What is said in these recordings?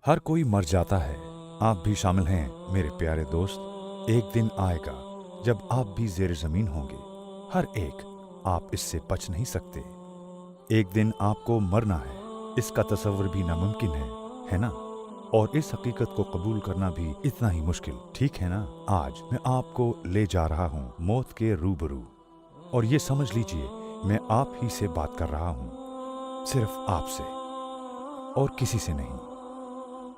हर कोई मर जाता है, आप भी शामिल हैं मेरे प्यारे दोस्त। एक दिन आएगा जब आप भी ज़ेर ज़मीन होंगे, हर एक, आप इससे बच नहीं सकते। एक दिन आपको मरना है, इसका तसव्वुर भी नामुमकिन है ना? और इस हकीकत को कबूल करना भी इतना ही मुश्किल, ठीक है ना? आज मैं आपको ले जा रहा हूँ मौत के रूबरू, और ये समझ लीजिए मैं आप ही से बात कर रहा हूँ, सिर्फ आपसे और किसी से नहीं।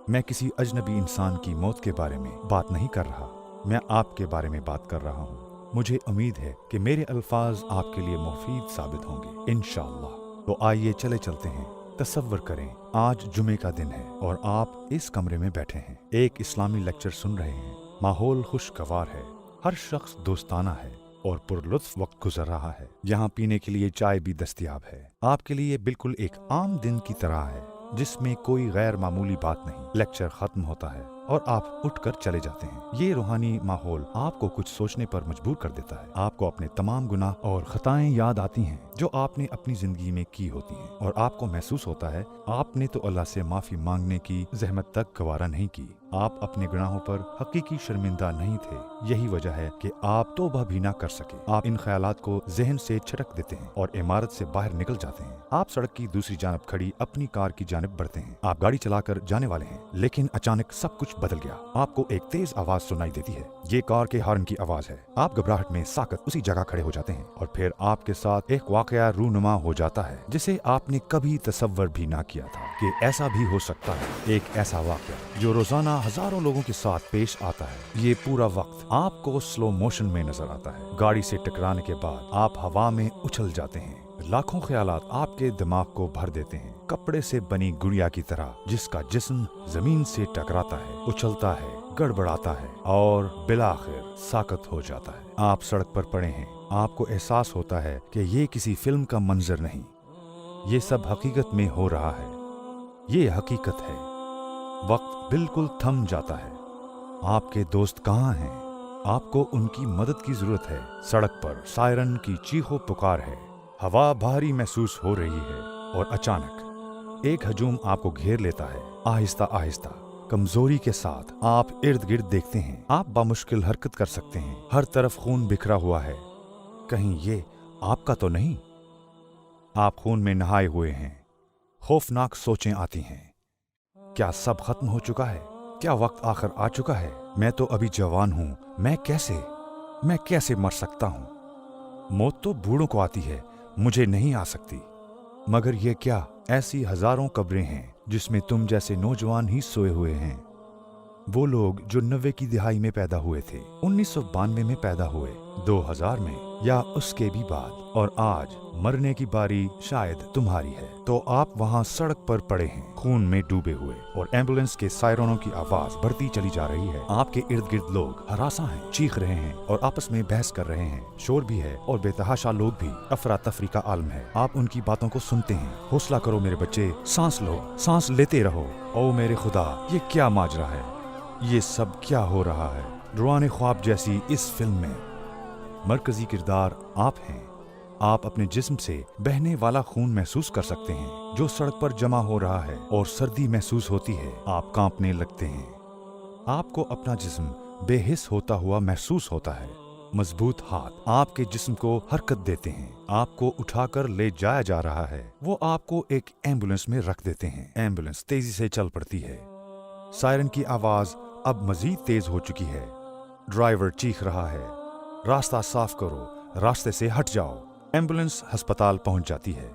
मैं किसी अजनबी इंसान की मौत के बारे में बात नहीं कर रहा, मैं आपके बारे में बात कर रहा हूँ। मुझे उम्मीद है कि मेरे अल्फाज आपके लिए मुफीद साबित होंगे इंशाअल्लाह। तो आइए चले चलते हैं। तसव्वुर करें आज जुमे का दिन है और आप इस कमरे में बैठे हैं, एक इस्लामी लेक्चर सुन रहे हैं। माहौल खुशगवार है, हर शख्स दोस्ताना है और पुरलुत्फ वक्त गुजर रहा है। यहाँ पीने के लिए चाय भी दस्तयाब है। आपके लिए बिल्कुल एक आम दिन की तरह है, जिसमें कोई गैर मामूली बात नहीं। लेक्चर खत्म होता है और आप उठकर चले जाते हैं। ये रूहानी माहौल आपको कुछ सोचने पर मजबूर कर देता है। आपको अपने तमाम गुनाह और खताएं याद आती हैं जो आपने अपनी जिंदगी में की होती हैं, और आपको महसूस होता है आपने तो अल्लाह से माफी मांगने की जहमत तक गवारा नहीं की। आप अपने गुनाहों पर हकीकी शर्मिंदा नहीं थे, यही वजह है कि आप तौबा भी ना कर सके। आप इन ख्यालात को जहन से छटक देते हैं और इमारत से बाहर निकल जाते हैं। आप सड़क की दूसरी जानब खड़ी अपनी कार की जानिब बढ़ते हैं। आप गाड़ी चलाकर जाने वाले हैं, लेकिन अचानक सब कुछ बदल गया। आपको एक तेज आवाज सुनाई देती है, ये कार के हॉर्न की आवाज है। आप घबराहट में साकत उसी जगह खड़े हो जाते हैं और फिर आपके साथ एक वाकया रूनुमा हो जाता है जिसे आपने कभी तसव्वुर भी ना किया था कि ऐसा भी हो सकता है। एक ऐसा वाकया जो रोजाना हजारों लोगों के साथ पेश आता है। ये पूरा वक्त आपको स्लो मोशन में नजर आता है। गाड़ी से टकराने के बाद आप हवा में उछल जाते हैं। लाखों ख्यालात आपके दिमाग को भर देते हैं, कपड़े से बनी गुड़िया की तरह जिसका जिस्म जमीन से टकराता है, उछलता है, गड़बड़ाता है और बिलाखिर साकत हो जाता है। आप सड़क पर पड़े हैं। आपको एहसास होता है कि ये किसी फिल्म का मंजर नहीं, ये सब हकीकत में हो रहा है। ये हकीकत है। वक्त बिल्कुल थम जाता है। आपके दोस्त कहाँ हैं? आपको उनकी मदद की जरूरत है। सड़क पर सायरन की चीखो पुकार है, हवा भारी महसूस हो रही है और अचानक एक हजूम आपको घेर लेता है। आहिस्ता आहिस्ता कमजोरी के साथ आप इर्द गिर्द देखते हैं। आप बामुश्किल हरकत कर सकते हैं। हर तरफ खून बिखरा हुआ है। कहीं ये आपका तो नहीं? आप खून में नहाए हुए हैं। खौफनाक सोचें आती हैं। क्या सब खत्म हो चुका है? क्या वक्त आखिर आ चुका है? मैं तो अभी जवान हूं, मैं कैसे मर सकता हूं? मौत तो बूढ़ों को आती है, मुझे नहीं आ सकती। मगर ये क्या, ऐसी हजारों कब्रें हैं जिसमें तुम जैसे नौजवान ही सोए हुए हैं। वो लोग जो 90 की दिहाई में पैदा हुए थे, 1992 में पैदा हुए, 2000 में या उसके भी बाद, और आज मरने की बारी शायद तुम्हारी है। तो आप वहाँ सड़क पर पड़े हैं, खून में डूबे हुए, और एम्बुलेंस के सायरनों की आवाज बढ़ती चली जा रही है। आपके इर्द गिर्द लोग हरासा हैं, चीख रहे हैं और आपस में बहस कर रहे हैं। शोर भी है और बेतहाशा लोग भी। अफरा तफरी का आलम है। आप उनकी बातों को सुनते हैं। हौसला करो मेरे बच्चे, सांस लो, सांस लेते रहो। ओ मेरे खुदा, ये क्या माजरा है? ये सब क्या हो रहा है? रुआने ख्वाब जैसी इस फिल्म में मरकजी किरदार आप हैं। आप अपने जिस्म से बहने वाला खून महसूस कर सकते हैं जो सड़क पर जमा हो रहा है, और सर्दी महसूस होती है। आप कांपने लगते हैं। आपको अपना जिस्म बेहिस होता हुआ महसूस होता है। मजबूत हाथ आपके जिस्म को हरकत देते हैं। आपको उठाकर ले जाया जा रहा है। वो आपको एक एम्बुलेंस में रख देते हैं। एम्बुलेंस तेजी से चल पड़ती है। सायरन की आवाज अब मजीद तेज हो चुकी है। ड्राइवर चीख रहा है, रास्ता साफ करो, रास्ते से हट जाओ। एम्बुलेंस अस्पताल पहुंच जाती है।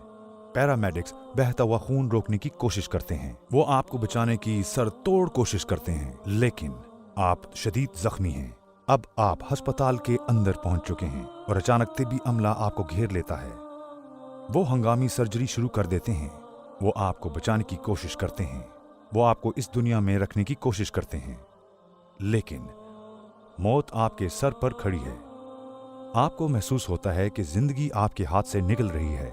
पैरामेडिक्स बहता हुआ खून रोकने की कोशिश करते हैं। वो आपको बचाने की सरतोड़ कोशिश करते हैं, लेकिन आप शदीद जख्मी हैं। अब आप अस्पताल के अंदर पहुंच चुके हैं और अचानक तिब्बी अमला आपको घेर लेता है। वो हंगामी सर्जरी शुरू कर देते हैं। वो आपको बचाने की कोशिश करते हैं। वो आपको इस दुनिया में रखने की कोशिश करते हैं, लेकिन मौत आपके सर पर खड़ी है। आपको महसूस होता है कि जिंदगी आपके हाथ से निकल रही है।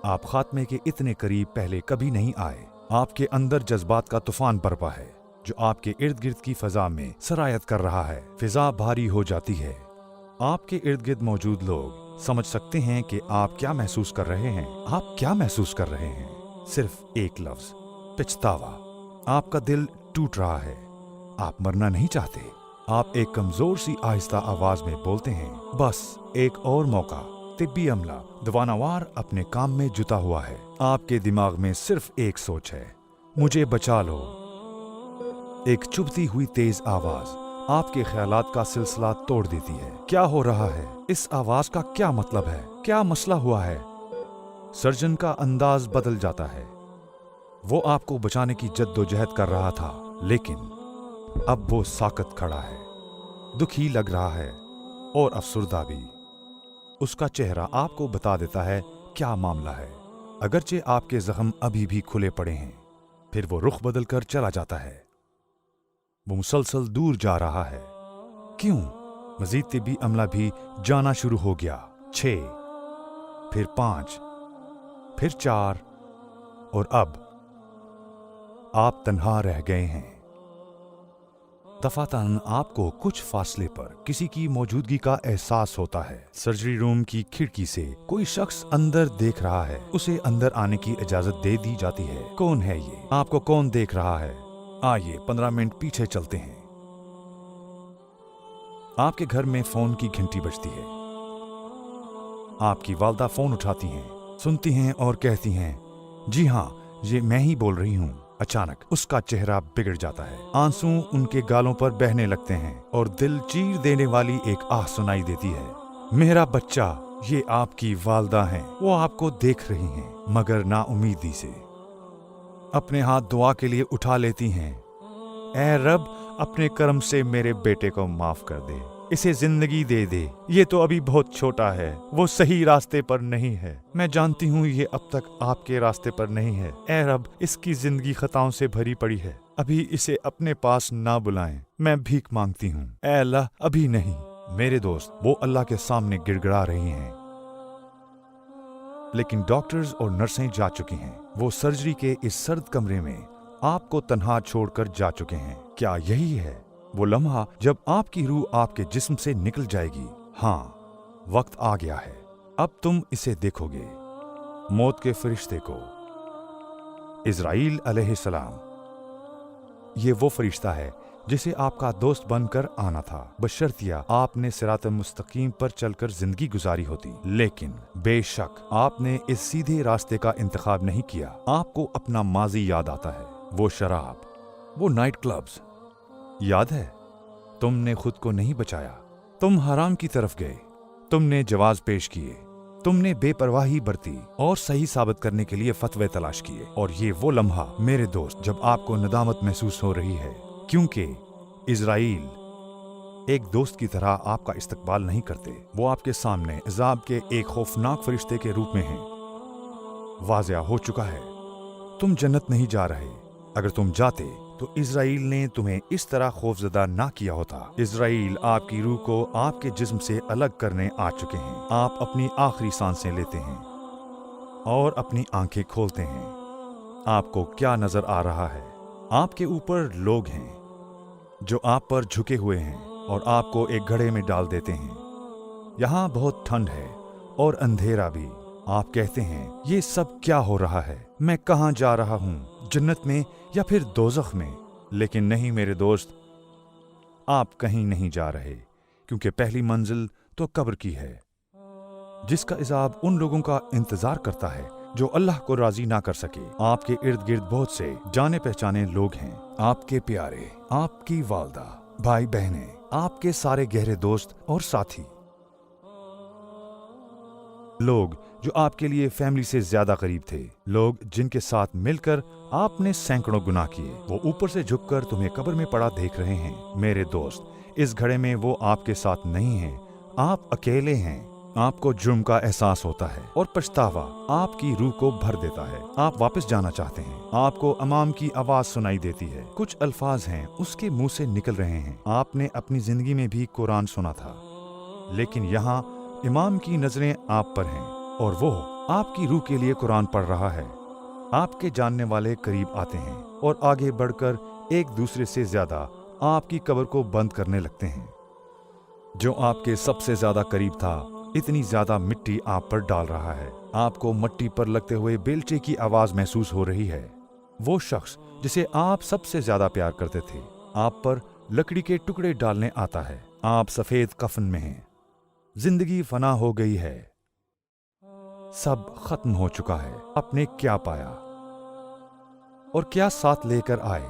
आप खात्मे के इतने करीब पहले कभी नहीं आए। आपके अंदर जज्बात का तूफान बरपा है जो आपके इर्द गिर्द की फजा में सरायत कर रहा है। फिजा भारी हो जाती है। आपके इर्द गिर्द मौजूद लोग समझ सकते हैं कि आप क्या महसूस कर रहे हैं। आप क्या महसूस कर रहे हैं? सिर्फ एक लफ्ज, पछतावा। आपका दिल टूट रहा है। आप मरना नहीं चाहते। आप एक कमजोर सी आहिस्ता आवाज में बोलते हैं, बस एक और मौका। तिब्बी अमला दवानावार अपने काम में जुटा हुआ है। आपके दिमाग में सिर्फ एक सोच है, मुझे बचा लो। एक चुभती हुई तेज आवाज आपके ख्यालात का सिलसिला तोड़ देती है। क्या हो रहा है? इस आवाज का क्या मतलब है? क्या मसला हुआ है? सर्जन का अंदाज बदल जाता है। वो आपको बचाने की जद्दोजहद कर रहा था, लेकिन अब वो साकत खड़ा है, दुखी लग रहा है और अफसुर्दा भी। उसका चेहरा आपको बता देता है क्या मामला है। अगरचे आपके जख्म अभी भी खुले पड़े हैं, फिर वो रुख बदल कर चला जाता है। वो मुसलसल दूर जा रहा है। क्यों? मजीद तिब्बी अमला भी जाना शुरू हो गया। 6, फिर 5, फिर 4 और अब आप तन्हा रह गए हैं। दफातन आपको कुछ फासले पर किसी की मौजूदगी का एहसास होता है। सर्जरी रूम की खिड़की से कोई शख्स अंदर देख रहा है। उसे अंदर आने की इजाजत दे दी जाती है। कौन है ये? आपको कौन देख रहा है? आइए 15 मिनट पीछे चलते हैं। आपके घर में फोन की घंटी बजती है। आपकी वालदा फोन उठाती हैं, सुनती हैं और कहती हैं, जी हाँ, ये मैं ही बोल रही हूँ। अचानक उसका चेहरा बिगड़ जाता है। आंसू उनके गालों पर बहने लगते हैं और दिल चीर देने वाली एक आह सुनाई देती है। मेरा बच्चा, ये आपकी वालदा हैं। वो आपको देख रही हैं, मगर नाउमीदी से। अपने हाथ दुआ के लिए उठा लेती हैं। ऐ रब, अपने करम से मेरे बेटे को माफ कर दे, इसे जिंदगी दे दे। ये तो अभी बहुत छोटा है, वो सही रास्ते पर नहीं है। मैं जानती हूँ ये अब तक आपके रास्ते पर नहीं है। ऐ रब, इसकी जिंदगी खताओं से भरी पड़ी है, अभी इसे अपने पास ना बुलाएं। मैं भीख मांगती हूँ। ऐ अल्लाह, अभी नहीं। मेरे दोस्त वो अल्लाह के सामने गिड़गिड़ा रही हैं, लेकिन डॉक्टर्स और नर्सें जा चुकी हैं। वो सर्जरी के इस सर्द कमरे में आपको तन्हा छोड़कर जा चुके हैं। क्या यही है वो लम्हा जब आपकी रूह आपके जिस्म से निकल जाएगी? हाँ, वक्त आ गया है। अब तुम इसे देखोगे, मौत के फरिश्ते को, इज़राइल अलैहिस्सलाम। ये वो फरिश्ता है जिसे आपका दोस्त बनकर आना था, बशर्तिया आपने सिरात मुस्तकीम पर चलकर जिंदगी गुजारी होती। लेकिन बेशक आपने इस सीधे रास्ते का इंतखाब नहीं किया। आपको अपना माजी याद आता है, वो शराब, वो नाइट क्लब्स याद है। तुमने खुद को नहीं बचाया, तुम हराम की तरफ गए, तुमने जवाज पेश किए, तुमने बेपरवाही बरती और सही साबित करने के लिए फतवे तलाश किए। और ये वो लम्हा मेरे दोस्त जब आपको नदामत महसूस हो रही है, क्योंकि इज़राइल एक दोस्त की तरह आपका इस्तकबाल नहीं करते। वो आपके सामने अज़ाब के एक खौफनाक फरिश्ते के रूप में हैं। वाज़िया हो चुका है, तुम जन्नत नहीं जा रहे। अगर तुम जाते तो इज़राइल ने तुम्हें इस तरह खौफजदा ना किया होता। इज़राइल आपकी रूह को आपके जिस्म से अलग करने आ चुके हैं। आप अपनी आखिरी सांसें लेते हैं और अपनी आंखें खोलते हैं। आपको क्या नजर आ रहा है? आपके ऊपर लोग हैं जो आप पर झुके हुए हैं और आपको एक घड़े में डाल देते हैं। यहाँ बहुत ठंड है और अंधेरा भी। आप कहते हैं, ये सब क्या हो रहा है? मैं कहाँ जा रहा हूँ, जन्नत में या फिर दोज़ख में? लेकिन नहीं मेरे दोस्त, आप कहीं नहीं जा रहे, क्योंकि पहली मंजिल तो कब्र की है, जिसका इज़ाब उन लोगों का इंतजार करता है जो अल्लाह को राजी ना कर सके। आपके इर्द गिर्द बहुत से जाने पहचाने लोग हैं, आपके प्यारे, आपकी वालदा, भाई बहनें, आपके सारे गहरे दोस्त और साथी, लोग जो आपके लिए फैमिली से ज्यादा करीब थे, लोग जिनके साथ मिलकर आपने सैकड़ों गुनाह किए। वो ऊपर से झुककर तुम्हें कब्र में पड़ा देख रहे हैं। मेरे दोस्त, इस घड़े में वो आपके साथ नहीं हैं, आप अकेले हैं। आपको जुर्म का एहसास होता है और पछतावा आपकी रूह को भर देता है। आप वापस जाना चाहते हैं। आपको अमाम की आवाज सुनाई देती है, कुछ अल्फाज हैं उसके मुंह से निकल रहे हैं। आपने अपनी जिंदगी में भी कुरान सुना था, लेकिन यहाँ इमाम की नजरें आप पर हैं और वो आपकी रूह के लिए कुरान पढ़ रहा है। आपके जानने वाले करीब आते हैं और आगे बढ़कर एक दूसरे से ज्यादा आपकी कब्र को बंद करने लगते हैं। जो आपके सबसे ज्यादा करीब था, इतनी ज्यादा मिट्टी आप पर डाल रहा है। आपको मट्टी पर लगते हुए बेलचे की आवाज महसूस हो रही है। वो शख्स जिसे आप सबसे ज्यादा प्यार करते थे, आप पर लकड़ी के टुकड़े डालने आता है। आप सफेद कफन में हैं। जिंदगी फना हो गई है, सब खत्म हो चुका है। आपने क्या पाया और क्या साथ लेकर आए?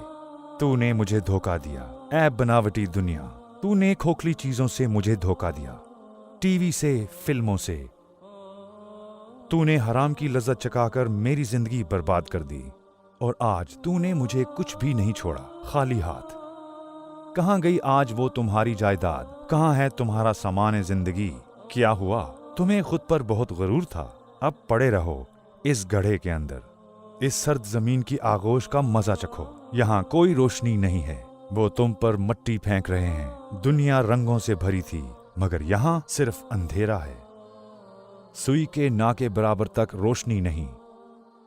तूने मुझे धोखा दिया, ऐ बनावटी दुनिया। तूने खोखली चीजों से मुझे धोखा दिया, टीवी से, फिल्मों से। तूने हराम की लज्जत चखाकर मेरी जिंदगी बर्बाद कर दी और आज तूने मुझे कुछ भी नहीं छोड़ा, खाली हाथ। कहाँ गई आज वो तुम्हारी जायदाद? कहाँ है तुम्हारा सामान जिंदगी? क्या हुआ? तुम्हें खुद पर बहुत गरूर था। अब पड़े रहो इस गड्ढे के अंदर, इस सर्द जमीन की आगोश का मजा चखो। यहाँ कोई रोशनी नहीं है, वो तुम पर मट्टी फेंक रहे हैं। दुनिया रंगों से भरी थी, मगर यहाँ सिर्फ अंधेरा है। सुई के ना के बराबर तक रोशनी नहीं,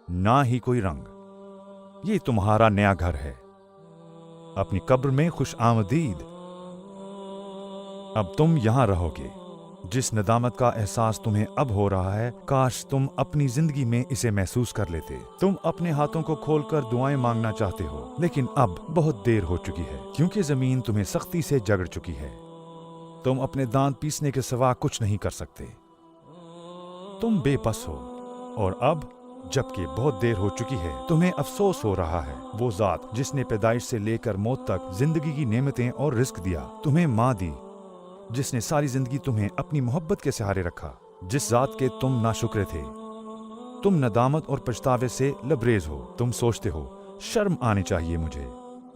ना ही कोई रंग। ये तुम्हारा नया घर है, अपनी कब्र में खुश आमदीद। अब तुम यहां रहोगे। जिस नदामत का एहसास तुम्हें अब हो रहा है, काश तुम अपनी जिंदगी में इसे महसूस कर लेते। तुम अपने हाथों को खोलकर दुआएं मांगना चाहते हो, लेकिन अब बहुत देर हो चुकी है, क्योंकि जमीन तुम्हें सख्ती से जकड़ चुकी है। तुम अपने दांत पीसने के सिवा कुछ नहीं कर सकते। तुम बेबस हो, और अब जबकि बहुत देर हो चुकी है, तुम्हें अफसोस हो रहा है। वो जात जिसने पैदाइश से लेकर मौत तक जिंदगी की नेमतें और रिस्क दिया, तुम्हें माँ दी, जिसने सारी जिंदगी तुम्हें अपनी मोहब्बत के सहारे रखा, जिस जात के तुम नाशुक्र थे। तुम नदामत और पछतावे से लबरेज हो। तुम सोचते हो शर्म आनी चाहिए मुझे,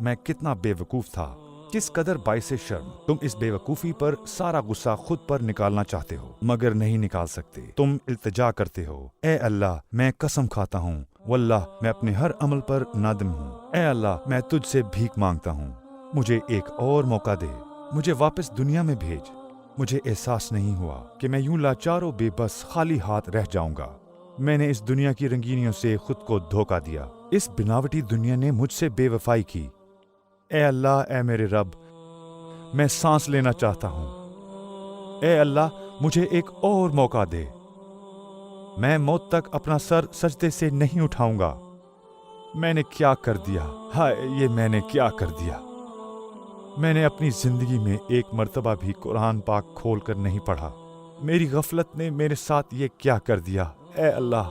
मैं कितना बेवकूफ था, किस कदर बाइसे शर्म। तुम इस बेवकूफी पर सारा गुस्सा खुद पर निकालना चाहते हो, मगर नहीं निकाल सकते। तुम इल्तिजा करते हो, ए अल्लाह मैं कसम खाता हूँ, वल्लाह मैं अपने हर अमल पर नादिम हूँ। ए अल्लाह मैं तुझसे भीख मांगता हूँ, मुझे एक और मौका दे, मुझे वापस दुनिया में भेज। मुझे एहसास नहीं हुआ कि मैं यूं लाचार और बेबस खाली हाथ रह जाऊंगा। मैंने इस दुनिया की रंगीनियों से खुद को धोखा दिया। इस बनावटी दुनिया ने मुझसे बेवफाई की। ए अल्लाह, ए मेरे रब, मैं सांस लेना चाहता हूँ। ए अल्लाह मुझे एक और मौका दे। मैं मौत तक अपना सर सजदे से नहीं उठाऊंगा। मैंने क्या कर दिया? हाय, ये मैंने क्या कर दिया? मैंने अपनी जिंदगी में एक मर्तबा भी कुरान पाक खोल कर नहीं पढ़ा। मेरी गफलत ने मेरे साथ ये क्या कर दिया? ए अल्लाह,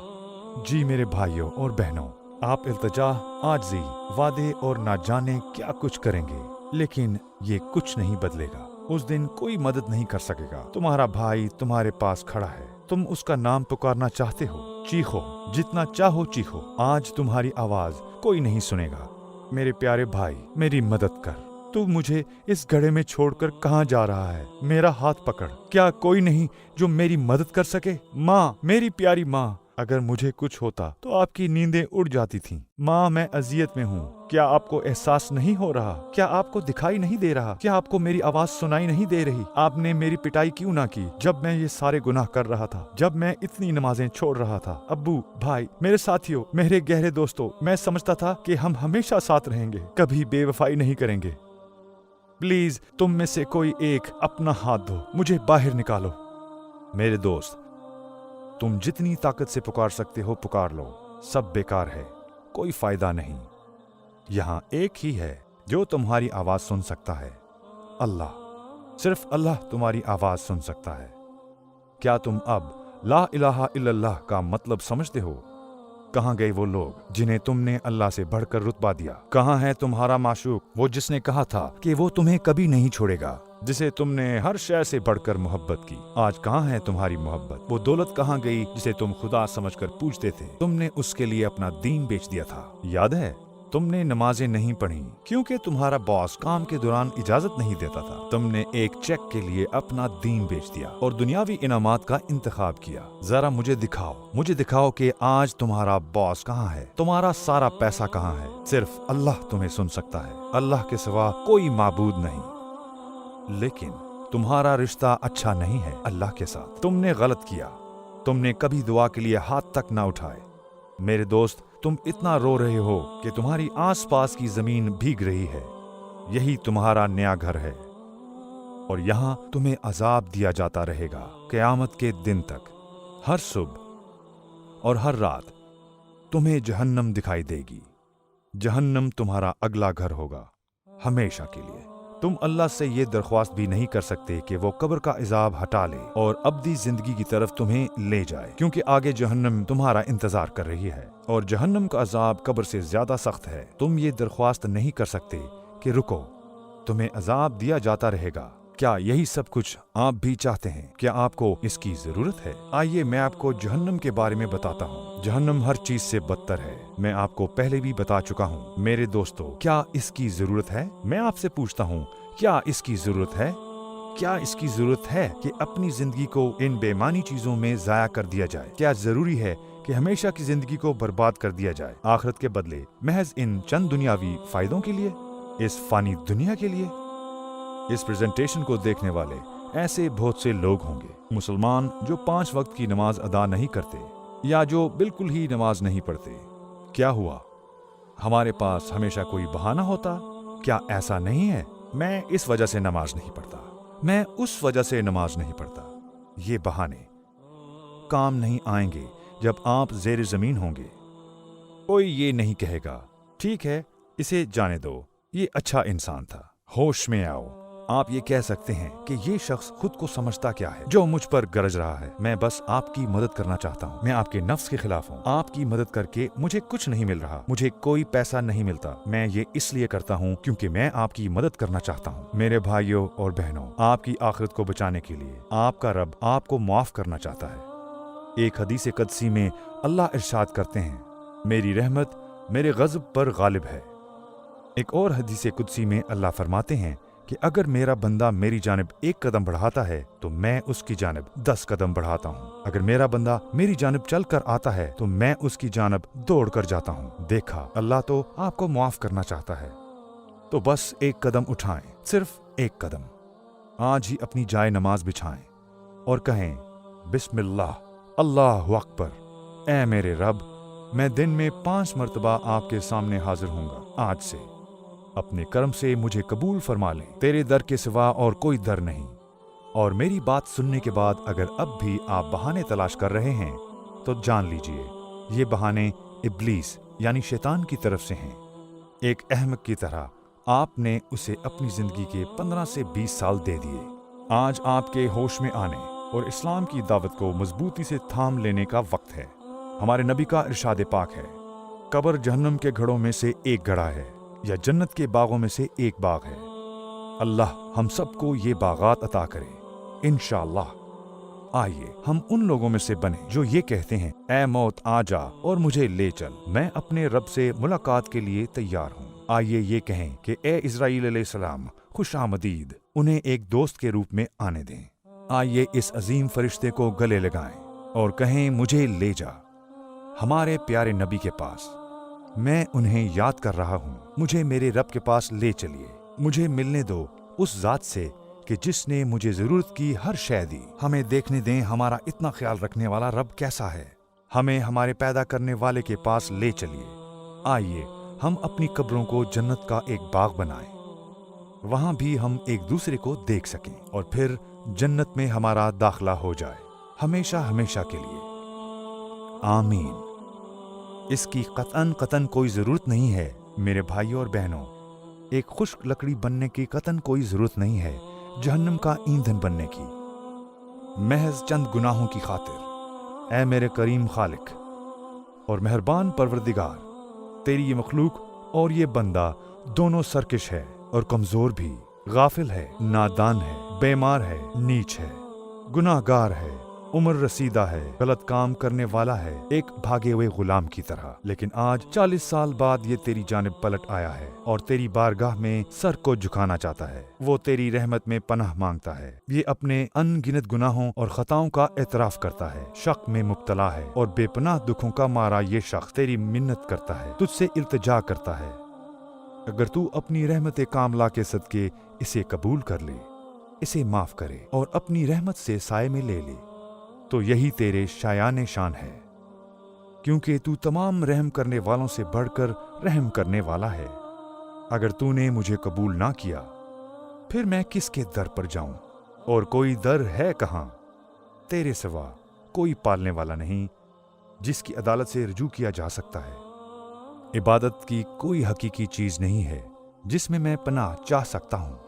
जी मेरे भाइयों और बहनों, आप इल्तिजा, आजिज़ी, वादे और ना जाने क्या कुछ करेंगे, लेकिन ये कुछ नहीं बदलेगा। उस दिन कोई मदद नहीं कर सकेगा। तुम्हारा भाई तुम्हारे पास खड़ा है, तुम उसका नाम पुकारना चाहते हो, चीखो, जितना चाहो चीखो। आज तुम्हारी आवाज कोई नहीं सुनेगा। मेरे प्यारे भाई, मेरी मदद कर। तू मुझे इस गड्ढे में छोड़कर कहाँ जा रहा है? मेरा हाथ पकड़। क्या कोई नहीं जो मेरी मदद कर सके? माँ, मेरी प्यारी माँ, अगर मुझे कुछ होता तो आपकी नींदें उड़ जाती थीं। माँ, मैं अजियत में हूँ। क्या आपको एहसास नहीं हो रहा? क्या आपको दिखाई नहीं दे रहा? क्या आपको मेरी आवाज सुनाई नहीं दे रही? आपने मेरी पिटाई क्यों ना की जब मैं ये सारे गुनाह कर रहा था, जब मैं इतनी नमाजें छोड़ रहा था? अब्बू, भाई, मेरे साथियों, मेरे गहरे दोस्तों, मैं समझता था कि हम हमेशा साथ रहेंगे, कभी बेवफाई नहीं करेंगे। प्लीज तुम में से कोई एक अपना हाथ दो, मुझे बाहर निकालो। मेरे दोस्त, तुम जितनी ताकत से पुकार सकते हो पुकार लो, सब बेकार है, कोई फायदा नहीं। यहां एक ही है जो तुम्हारी आवाज सुन सकता है, अल्लाह। सिर्फ अल्लाह तुम्हारी आवाज सुन सकता है। क्या तुम अब ला इलाहा इल्लल्लाह का मतलब समझते हो? कहाँ गए वो लोग जिन्हें तुमने अल्लाह से बढ़कर रुतबा दिया? कहाँ है तुम्हारा माशूक, वो जिसने कहा था कि वो तुम्हें कभी नहीं छोड़ेगा, जिसे तुमने हर शय से बढ़कर मोहब्बत की? आज कहाँ है तुम्हारी मोहब्बत? वो दौलत कहाँ गई जिसे तुम खुदा समझकर पूजते थे? तुमने उसके लिए अपना दीन बेच दिया था, याद है? तुमने नमाजें नहीं पढ़ी क्योंकि तुम्हारा बॉस काम के दौरान इजाजत नहीं देता था। तुमने एक चेक के लिए अपना दीन बेच दिया और दुनियावी इनामात का इंतखाब किया। जरा मुझे दिखाओ कि आज तुम्हारा बॉस कहाँ है, तुम्हारा सारा पैसा कहाँ है? सिर्फ अल्लाह तुम्हें सुन सकता है, अल्लाह के सिवा कोई माबूद नहीं। लेकिन तुम्हारा रिश्ता अच्छा नहीं है अल्लाह के साथ। तुमने गलत किया, तुमने कभी दुआ के लिए हाथ तक ना उठाए। मेरे दोस्त, तुम इतना रो रहे हो कि तुम्हारी आसपास की जमीन भीग रही है। यही तुम्हारा नया घर है और यहाँ तुम्हें अजाब दिया जाता रहेगा क़यामत के दिन तक। हर सुबह और हर रात तुम्हें जहन्नम दिखाई देगी, जहन्नम तुम्हारा अगला घर होगा हमेशा के लिए। तुम अल्लाह से ये दरख्वास्त भी नहीं कर सकते कि वो कब्र का इजाब हटा ले और अब्दी जिंदगी की तरफ तुम्हें ले जाए, क्योंकि आगे जहन्नम तुम्हारा इंतजार कर रही है और जहन्नम का अजाब कब्र से ज्यादा सख्त है। तुम ये दरख्वास्त नहीं कर सकते कि रुको, तुम्हें अजाब दिया जाता रहेगा। क्या यही सब कुछ आप भी चाहते हैं? क्या आपको इसकी जरूरत है? आइए मैं आपको जहन्नम के बारे में बताता हूँ। जहन्नम हर चीज से बदतर है। मैं आपको पहले भी बता चुका हूँ। मेरे दोस्तों, क्या इसकी जरूरत है? मैं आपसे पूछता हूँ, क्या इसकी जरूरत है? क्या इसकी जरूरत है कि अपनी जिंदगी को इन बेमानी चीजों में जाया कर दिया जाए? क्या जरूरी है कि हमेशा की जिंदगी को बर्बाद कर दिया जाए आखिरत के बदले महज इन चंद दुनियावी फायदों के लिए, इस फानी दुनिया के लिए? इस प्रेजेंटेशन को देखने वाले ऐसे बहुत से लोग होंगे, मुसलमान जो 5 वक्त की नमाज अदा नहीं करते या जो बिल्कुल ही नमाज नहीं पढ़ते। क्या हुआ? हमारे पास हमेशा कोई बहाना होता? क्या ऐसा नहीं है? मैं इस वजह से नमाज नहीं पढ़ता, मैं उस वजह से नमाज नहीं पढ़ता। ये बहाने काम नहीं आएंगे जब आप ज़ेर ज़मीन होंगे। कोई ये नहीं कहेगा, ठीक है इसे जाने दो, ये अच्छा इंसान था। होश में आओ। आप ये कह सकते हैं कि ये शख्स खुद को समझता क्या है जो मुझ पर गरज रहा है। मैं बस आपकी मदद करना चाहता हूँ। मैं आपके नफ्स के खिलाफ हूँ। आपकी मदद करके मुझे कुछ नहीं मिल रहा, मुझे कोई पैसा नहीं मिलता। मैं ये इसलिए करता हूँ क्योंकि मैं आपकी मदद करना चाहता हूँ। मेरे भाइयों और बहनों, आपकी आखिरत को बचाने के लिए आपका रब आपको माफ करना चाहता है। एक हदीस क़ुदसी में अल्लाह इरशाद करते हैं, मेरी रहमत मेरे गज़ब पर गालिब है। एक और हदीस क़ुदसी में अल्लाह फरमाते हैं कि अगर मेरा बंदा मेरी जानिब 1 कदम बढ़ाता है तो मैं उसकी जानिब 10 कदम बढ़ाता हूँ। अगर मेरा बंदा मेरी जानिब चल कर आता है तो मैं उसकी जानिब दौड़ कर जाता हूँ। देखा, अल्लाह तो आपको माफ करना चाहता है। तो बस 1 कदम उठाएं, सिर्फ 1 कदम। आज ही अपनी जाए नमाज बिछाएं और कहें, बिस्मिल्लाह, अल्लाहु अकबर। ऐ मेरे रब, मैं दिन में 5 मरतबा आपके सामने हाजिर हूँगा। आज से अपने कर्म से मुझे कबूल फरमा लें। तेरे दर के सिवा और कोई दर नहीं। और मेरी बात सुनने के बाद अगर अब भी आप बहाने तलाश कर रहे हैं तो जान लीजिए ये बहाने इब्लीस यानी शैतान की तरफ से हैं। एक अहमक की तरह आपने उसे अपनी जिंदगी के 15 से 20 साल दे दिए। आज आपके होश में आने और इस्लाम की दावत को मजबूती से थाम लेने का वक्त है। हमारे नबी का इरशाद पाक है, कब्र जहन्नम के घड़ों में से एक घड़ा है या जन्नत के बागों में से एक बाग है। अल्लाह हम सबको ये बागात अता करे इंशाअल्लाह। आइए हम उन लोगों में से बने जो ये कहते हैं, ऐ मौत आ जा और मुझे ले चल, मैं अपने रब से मुलाकात के लिए तैयार हूँ। आइए ये कहें कि ए इस्राईल अलैहिस्सलाम खुश आमदीद, उन्हें एक दोस्त के रूप में आने दें। आइए इस अजीम फरिश्ते को गले लगाएं और कहें, मुझे ले जा हमारे प्यारे नबी के पास। मैं उन्हें याद कर रहा हूँ, मुझे मेरे रब के पास ले चलिए। मुझे मिलने दो उस जात से कि जिसने मुझे जरूरत की हर शय दी। हमें देखने दें हमारा इतना ख्याल रखने वाला रब कैसा है। हमें हमारे पैदा करने वाले के पास ले चलिए। आइए हम अपनी कब्रों को जन्नत का एक बाग बनाएं, वहां भी हम एक दूसरे को देख सकें और फिर जन्नत में हमारा दाखला हो जाए हमेशा हमेशा के लिए। आमीन। इसकी कतन कोई जरूरत नहीं है मेरे भाइयों और बहनों। एक खुश्क लकड़ी बनने की कतन कोई जरूरत नहीं है जहन्नम का ईंधन बनने की। महज चंद गुनाहों की खातिर। ऐ मेरे करीम खालिक और मेहरबान परवरदिगार, तेरी ये मखलूक और ये बंदा दोनों सरकश है और कमजोर भी, गाफिल है, नादान है, बेमार है, नीच है, गुनाहगार है, उम्र रसीदा है, गलत काम करने वाला है, एक भागे हुए गुलाम की तरह। लेकिन आज 40 साल बाद ये तेरी जानिब पलट आया है और तेरी बारगाह में सर को झुकाना चाहता है। वो तेरी रहमत में पनाह मांगता है। ये अपने अनगिनत गुनाहों और खताओं का एतराफ करता है, शक में मुब्तला है और बेपनाह दुखों का मारा ये शख्स तेरी मिन्नत करता है, तुझसे इल्तिजा करता है। अगर तू अपनी रहमत कामला के सदके इसे कबूल कर ले, इसे माफ करे और अपनी रहमत से साए में ले ले, तो यही तेरे शायान शान है, क्योंकि तू तमाम रहम करने वालों से बढ़कर रहम करने वाला है। अगर तूने मुझे कबूल ना किया, फिर मैं किसके दर पर जाऊं? और कोई दर है कहाँ? तेरे सिवा कोई पालने वाला नहीं जिसकी अदालत से रुजू किया जा सकता है। इबादत की कोई हकीकी चीज नहीं है जिसमें मैं पनाह चाह सकता हूँ।